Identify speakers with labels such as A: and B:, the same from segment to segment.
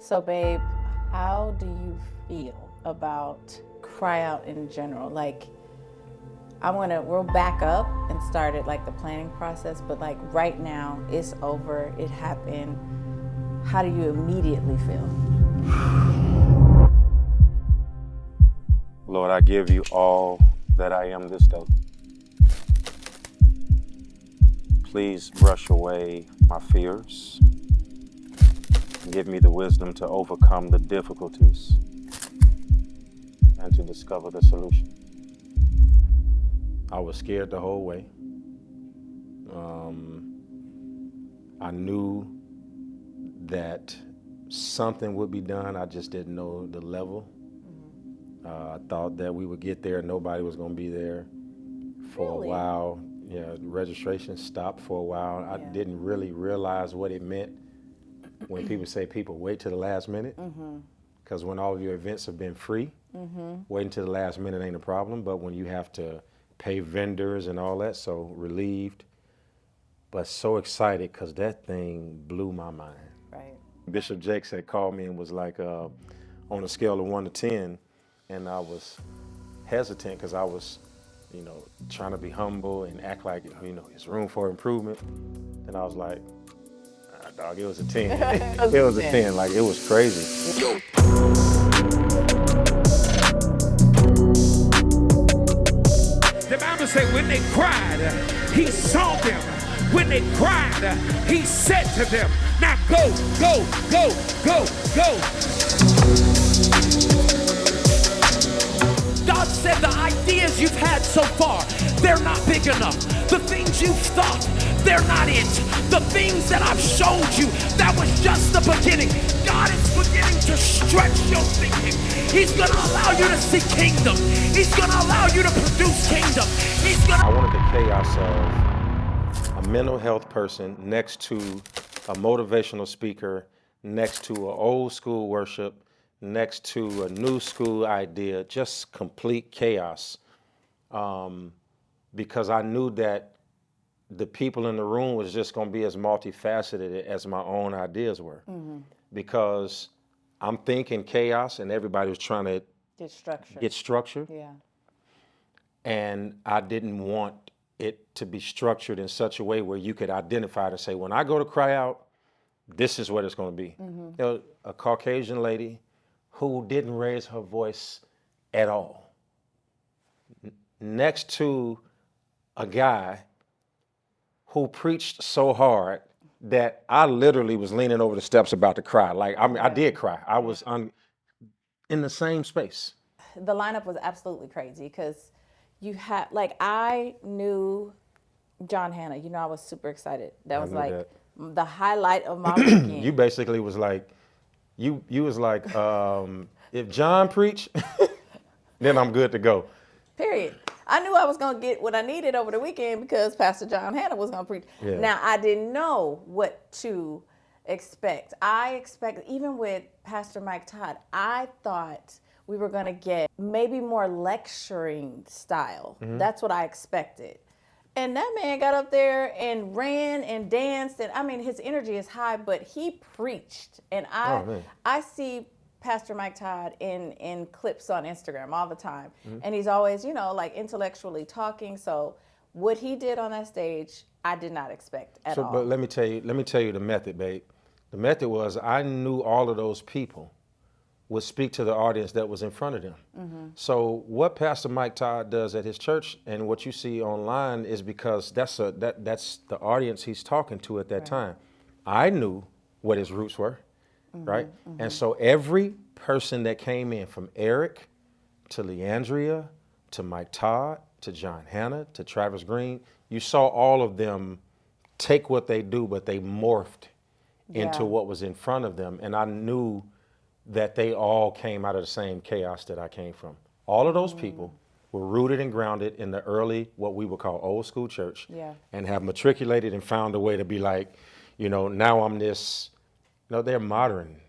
A: So, babe, how do you feel about CRYOUT in general? Like, we'll back up and start at like the planning process, but like right now, it's over, it happened. How do you immediately feel?
B: Lord, I give you all that I am this day. Please brush away my fears. Give me the wisdom to overcome the difficulties and to discover the solution. I was scared the whole way. I knew that something would be done. I just didn't know the level. I thought that we would get there and nobody was going to be there for
A: Really?
B: a while. Yeah, registration stopped for a while. I didn't really realize what it meant when people say people wait to the last minute. Because when all of your events have been free, waiting to the last minute ain't a problem. But when you have to pay vendors and all that, so relieved, but so excited because that thing blew my mind.
A: Right.
B: Bishop Jakes had called me and was like, on a scale of 1 to 10, and I was hesitant because I was, trying to be humble and act like, there's room for improvement. And I was like, dog, it was a 10. It was a 10, like it was crazy.
C: The Bible says when they cried, he saw them. When they cried, he said to them, now go, go, go, go, go. God said the ideas you've had so far, they're not big enough. The things you've thought, they're not it. The things that I've showed you, that was just the beginning. God is beginning to stretch your thinking. He's going to allow you to see kingdom. He's going to allow you to produce kingdom.
B: I wanted the chaos of a mental health person next to a motivational speaker, next to an old school worship, next to a new school idea, just complete chaos. Because I knew that the people in the room was just going to be as multifaceted as my own ideas were. Because I'm thinking chaos and everybody was trying to get structured.
A: Yeah.
B: And I didn't want it to be structured in such a way where you could identify to say, when I go to CRYOUT, this is what it's going to be. A Caucasian lady who didn't raise her voice at all, next to a guy who preached so hard that I literally was leaning over the steps about to cry. Like, I mean, I did cry. I was in the same space.
A: The lineup was absolutely crazy because you had, like, I knew John Hannah. I was super excited. That was like the highlight of my weekend.
B: You basically was like, you was like, if John preach, then I'm good to go.
A: Period. I knew I was going to get what I needed over the weekend because Pastor John Hannah was going to preach.
B: Yeah.
A: Now, I didn't know what to expect. Even with Pastor Mike Todd, I thought we were going to get maybe more lecturing style. That's what I expected. And that man got up there and ran and danced. And I mean, his energy is high, but he preached. And I see Pastor Mike Todd in clips on Instagram all the time. And he's always, like intellectually talking. So what he did on that stage, I did not expect at all.
B: But let me tell you the method, babe. The method was I knew all of those people would speak to the audience that was in front of them. So what Pastor Mike Todd does at his church and what you see online is because that's the audience he's talking to at that time. I knew what his roots were, right? And so every person that came in, from Eric to Leandria to Mike Todd to John Hannah to Travis Green, you saw all of them take what they do, but they morphed into what was in front of them. And I knew that they all came out of the same chaos that I came from. All of those people were rooted and grounded in the early, what we would call old school church, and have matriculated and found a way to be like, now I'm this, they're modern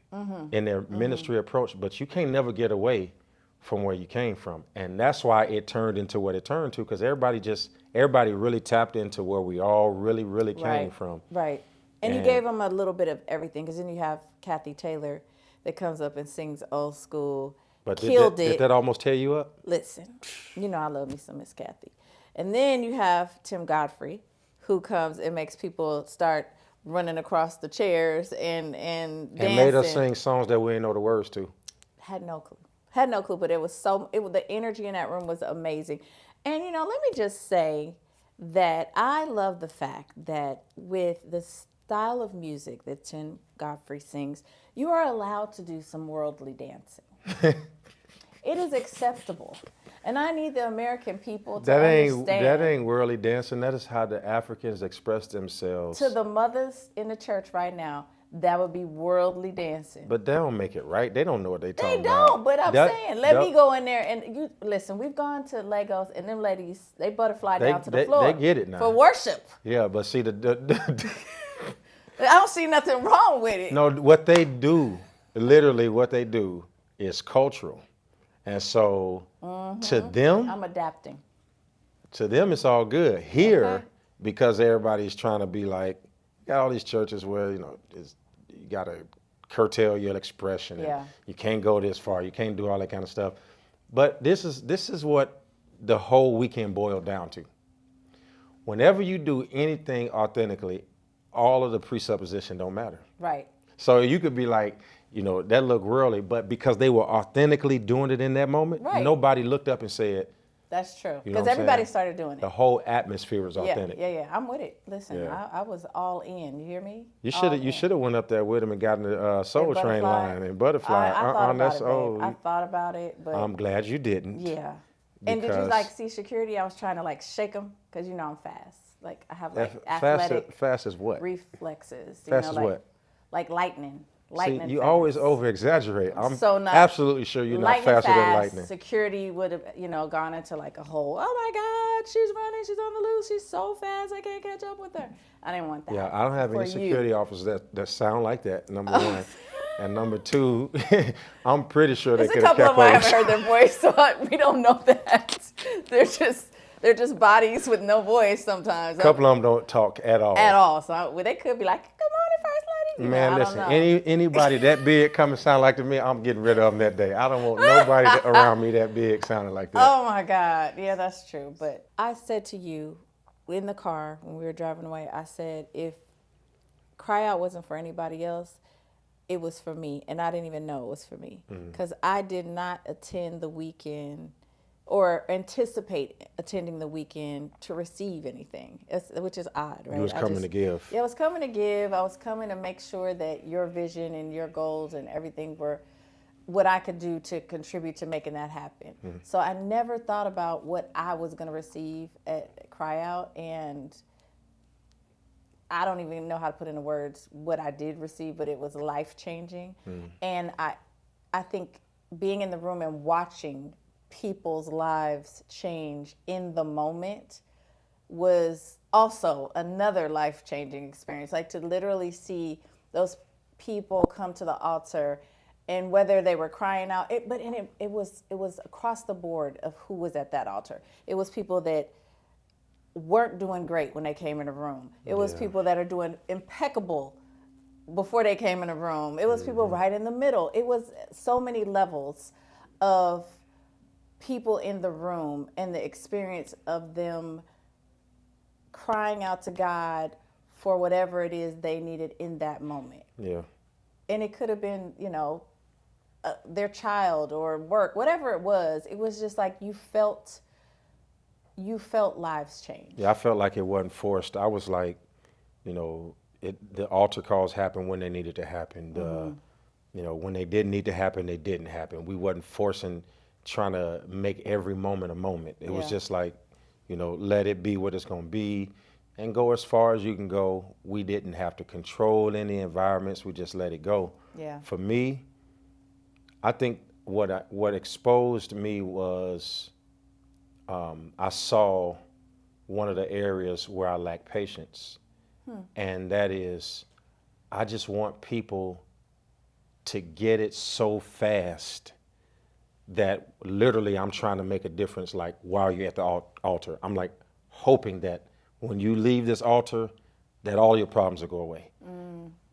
B: in their ministry approach, but you can't never get away from where you came from. And that's why it turned into what it turned to, because everybody really tapped into where we all really, really came from.
A: Right. And you gave them a little bit of everything, because then you have Kathy Taylor that comes up and sings old school.
B: But
A: Did
B: that almost tear you up?
A: Listen, you know I love me some Miss Kathy. And then you have Tim Godfrey, who comes and makes people start running across the chairs and dancing.
B: And made us sing songs that we didn't know the words to.
A: Had no clue, but the energy in that room was amazing. And let me just say that I love the fact that with the style of music that Tim Godfrey sings, you are allowed to do some worldly dancing. It is acceptable. And I need the American people to understand.
B: That ain't worldly dancing. That is how the Africans express themselves.
A: To the mothers in the church right now, that would be worldly dancing.
B: But they don't make it right. They don't know what they're talking about.
A: They don't, but I'm saying, let me go in there and you listen, we've gone to Legos and them ladies, they butterfly down to the floor.
B: They get it now.
A: For worship.
B: Yeah, but see,
A: I don't see nothing wrong with it.
B: No, what they do, literally what they do is cultural. And so to them,
A: I'm adapting.
B: To them, it's all good. Here, because everybody's trying to be like, you got all these churches where, you got to curtail your expression. And you can't go this far. You can't do all that kind of stuff. But this is what the whole weekend boiled down to. Whenever you do anything authentically, all of the presupposition don't matter.
A: Right.
B: So you could be like, that looked worldly, but because they were authentically doing it in that moment, nobody looked up and said.
A: That's true. Because everybody started doing it.
B: The whole atmosphere was authentic.
A: Yeah. I'm with it. Listen, I was all in. You hear me?
B: You should have went up there with him and gotten the Soul Train line and Butterfly.
A: I thought about it, babe. I thought about it, but
B: I'm glad you didn't.
A: Yeah. And did you see security? I was trying to shake them because I'm fast. Like I have athletic.
B: Fast as what?
A: Reflexes.
B: Fast as what?
A: Like lightning.
B: See, you always over-exaggerate. I'm
A: so not,
B: absolutely sure you're not faster than lightning.
A: Security would have, gone into a whole, oh my God, she's running, she's on the loose, she's so fast, I can't catch up with her. I didn't want that.
B: Yeah, I don't have any security officers that sound like that, number one. And number two, I'm pretty sure they could have kept
A: There's a couple of them I haven't heard their voice, so we don't know that. They're just bodies with no voice sometimes.
B: A couple of them don't talk at all.
A: At all. So they could be like, good morning, First Lady.
B: Man, listen, anybody that big come and sound like to me, I'm getting rid of them that day. I don't want nobody around me that big sounding like that.
A: Oh, my God. Yeah, that's true. But I said to you in the car when we were driving away, I said, if CRYOUT wasn't for anybody else, it was for me. And I didn't even know it was for me. Because I did not attend the weekend or anticipate attending the weekend to receive anything, which is odd, right?
B: You was coming to give.
A: Yeah, I was coming to give. I was coming to make sure that your vision and your goals and everything were what I could do to contribute to making that happen. So I never thought about what I was going to receive at CRYOUT, and I don't even know how to put into words what I did receive, but it was life-changing. And I think being in the room and watching people's lives change in the moment was also another life-changing experience. To literally see those people come to the altar, and whether they were crying out, it was across the board of who was at that altar. It was people that weren't doing great when they came in the room. It was people that are doing impeccable before they came in the room. It was people right in the middle. It was so many levels of people in the room and the experience of them crying out to God for whatever it is they needed in that moment.
B: Yeah.
A: And it could have been, their child or work, whatever it was. It was just you felt lives change.
B: Yeah, I felt like it wasn't forced. I was like, the altar calls happened when they needed to happen. When they didn't need to happen, they didn't happen. We wasn't trying to make every moment a moment. It was just let it be what it's going to be and go as far as you can go. We didn't have to control any environments. We just let it go.
A: Yeah.
B: For me, I think what exposed me was I saw one of the areas where I lack patience. And that is, I just want people to get it so fast that literally I'm trying to make a difference while you're at the altar. I'm hoping that when you leave this altar, that all your problems will go away.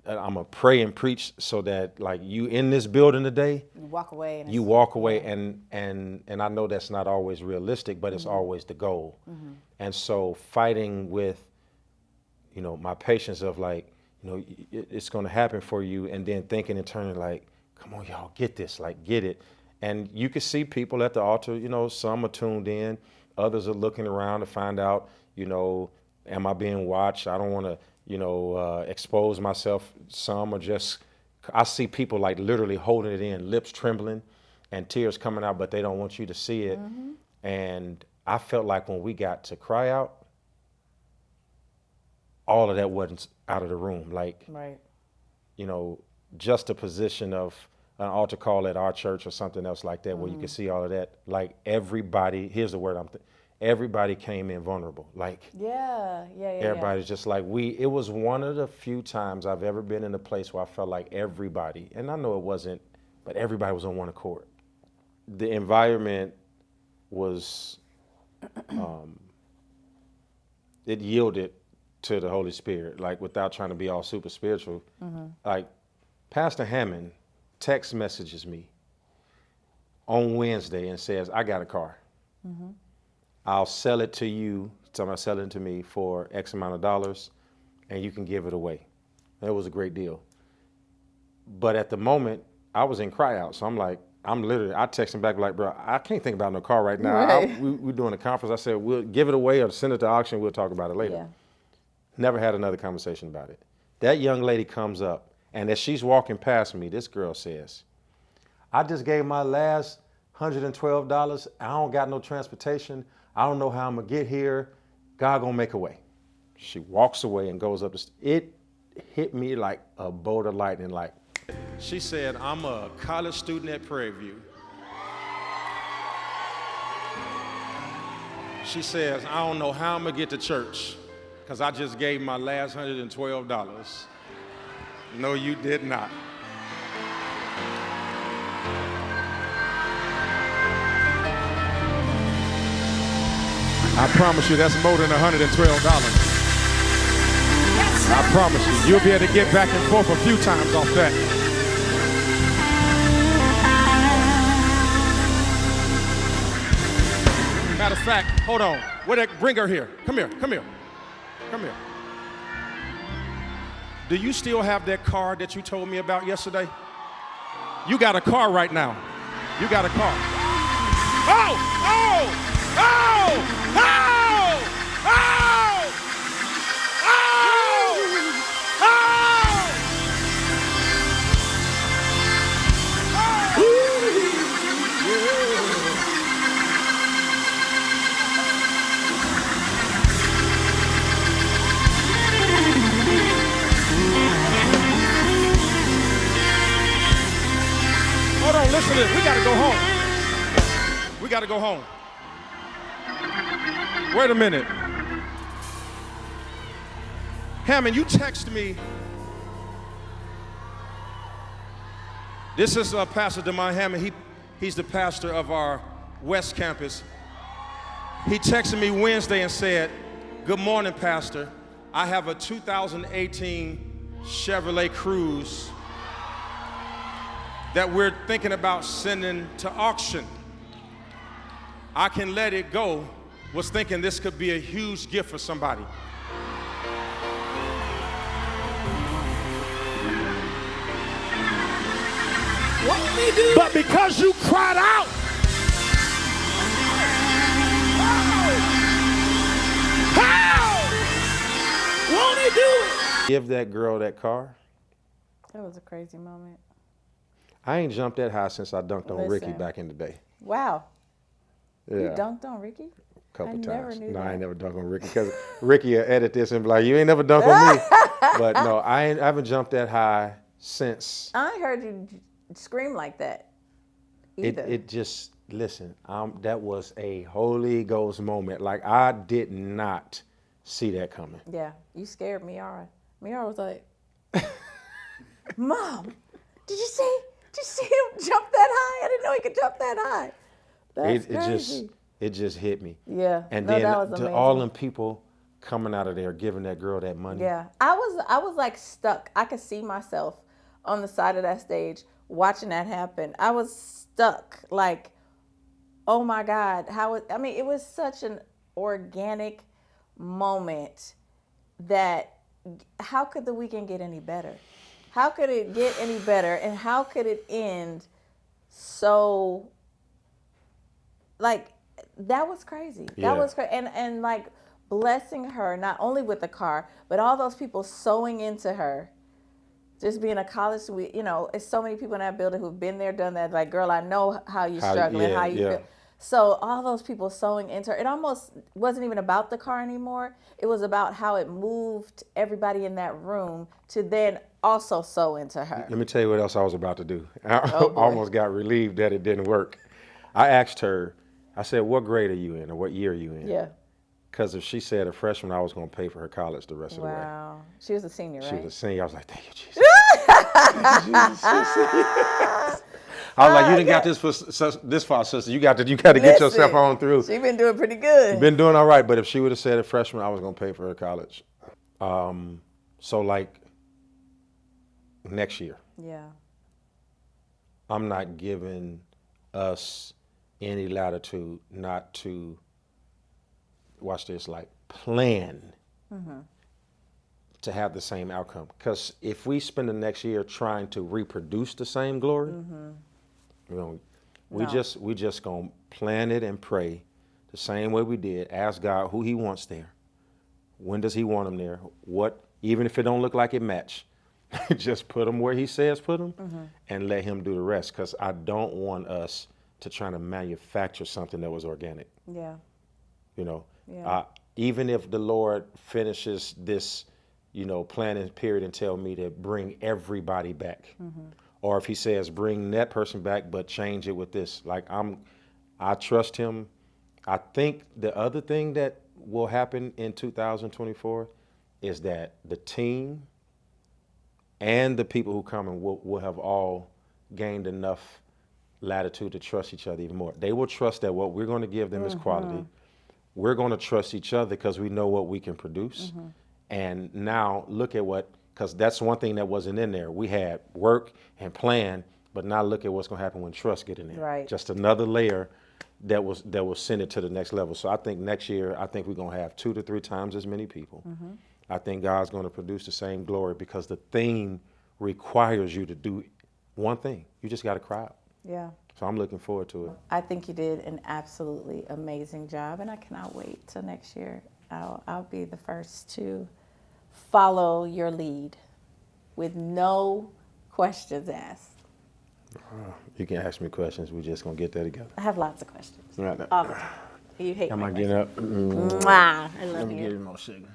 B: I'm gonna pray and preach so that like you in this building today,
A: You walk away. And
B: you walk away, and I know that's not always realistic, but it's always the goal. And so fighting with, you know, my patience of like, you know, it's going to happen for you, and then thinking and turning like, come on, y'all, get this, like, get it. And you can see people at the altar, you know, some are tuned in, others are looking around to find out, you know, am I being watched? I don't want to, you know, expose myself. Some are just, I see people like literally holding it in, lips trembling and tears coming out, but they don't want you to see it. And I felt like when we got to CRYOUT, all of that wasn't out of the room. Like,
A: Right.
B: you know, just a position of an altar call at our church or something else like that, where you can see all of that. Like everybody, here's the word everybody came in vulnerable. Like
A: Yeah.
B: everybody's just like it was one of the few times I've ever been in a place where I felt like everybody, and I know it wasn't, but everybody was on one accord. The environment was, it yielded to the Holy Spirit, like without trying to be all super spiritual. Like Pastor Hammond text messages me on Wednesday and says, I got a car. I'll sell it to you. Somebody sell it to me for X amount of dollars and you can give it away. That was a great deal. But at the moment I was in CRYOUT. So I'm like, I text him back like, bro, I can't think about no car right now.
A: Right.
B: We're doing a conference. I said, we'll give it away or send it to auction. We'll talk about it later.
A: Yeah.
B: Never had another conversation about it. That young lady comes up, and as she's walking past me, this girl says, I just gave my last $112. I don't got no transportation. I don't know how I'm gonna get here. God gonna make a way. She walks away and goes up the It hit me like a bolt of lightning. Like, she said, I'm a college student at Prairie View. She says, I don't know how I'm gonna get to church because I just gave my last $112. No, you did not.
D: I promise you that's more than $112. I promise you, you'll be able to get back and forth a few times off that. Matter of fact, hold on. Bring her here. Come here. Do you still have that car that you told me about yesterday? You got a car right now. You got a car. Hold on, listen to this. We gotta go home. We gotta go home. Wait a minute. Hammond, you text me. This is Pastor DeMond Hammond. He's the pastor of our West Campus. He texted me Wednesday and said, good morning, Pastor. I have a 2018 Chevrolet Cruze that we're thinking about sending to auction. I can let it go. Was thinking this could be a huge gift for somebody.
C: Won't he do
D: But because you cried out,
C: Won't he do it?
B: Give that girl that car.
A: That was a crazy moment.
B: I ain't jumped that high since I dunked on Ricky
A: Listen.
B: back in the day.
A: Wow.
B: Yeah.
A: You dunked on Ricky?
B: Couple
A: I
B: times.
A: never knew
B: No, I
A: that.
B: ain't never dunked on Ricky because Ricky will edit this and be like, you ain't never dunked on me. But no, I haven't jumped that high since.
A: I ain't heard you scream like that either.
B: It just, listen, that was a Holy Ghost moment. Like, I did not see that coming.
A: Yeah, you scared Miara. Miara was like, Mom, did you see him jump that high? I didn't know he could jump that high. That's crazy.
B: It just hit me.
A: Yeah.
B: And
A: no,
B: then
A: that was
B: to
A: amazing.
B: all them people coming out of there giving that girl that money.
A: Yeah, I was like stuck. I could see myself on the side of that stage watching that happen. I was stuck, like, oh my God, it was such an organic moment that how could the weekend get any better? How could it get any better? And how could it end so, like, that was crazy.
B: Yeah.
A: That was crazy. And like blessing her, not only with the car, but all those people sewing into her. Just being a college, it's so many people in that building who've been there, done that. Like, girl, I know how you're struggling, how you feel. So all those people sewing into her. It almost wasn't even about the car anymore. It was about how it moved everybody in that room to then also sew into her.
B: Let me tell you what else I was about to do. I
A: Oh, boy.
B: almost got relieved that it didn't work. I asked her, I said, what grade are you in or what year are you in?
A: Yeah.
B: Because if she said a freshman, I was going to pay for her college the rest of the way.
A: Wow. She was a senior, right?
B: She was a senior. I was like, thank you, Jesus. I was like, you didn't got this far, sister. You got to get yourself on through.
A: She's been doing pretty good.
B: You've been doing all right, but if she would have said a freshman, I was going to pay for her college. So like next year,
A: Yeah.
B: I'm not giving us any latitude not to, watch this, like plan to have the same outcome. Because if we spend the next year trying to reproduce the same glory, we just gonna plan it and pray the same way we did. Ask God who He wants there. When does He want them there? What, even if it don't look like it match, just put them where He says put them, and let Him do the rest. Because I don't want us to try to manufacture something that was organic.
A: Yeah.
B: Yeah. Even if the Lord finishes this, planning period and tell me to bring everybody back, or if He says bring that person back but change it with this, like I trust Him. I think the other thing that will happen in 2024 is that the team and the people who come in will have all gained enough latitude to trust each other even more. They will trust that what we're going to give them is quality. We're going to trust each other because we know what we can produce. And now look at because that's one thing that wasn't in there. We had work and plan, but now look at what's going to happen when trust get in there.
A: Right.
B: Just another layer that will send it to the next level. So I think next year, we're going to have 2 to 3 times as many people. I think God's going to produce the same glory because the theme requires you to do one thing. You just got to cry out.
A: Yeah.
B: So I'm looking forward to it.
A: I think you did an absolutely amazing job, and I cannot wait till next year. I'll be the first to follow your lead with no questions asked.
B: You can ask me questions. We're just going to get that together.
A: I have lots of questions.
B: Right.
A: All the time. You hate
B: Am
A: my
B: I getting up?
A: questions. Mwah. I love
B: Let me
A: you.
B: get him more sugar.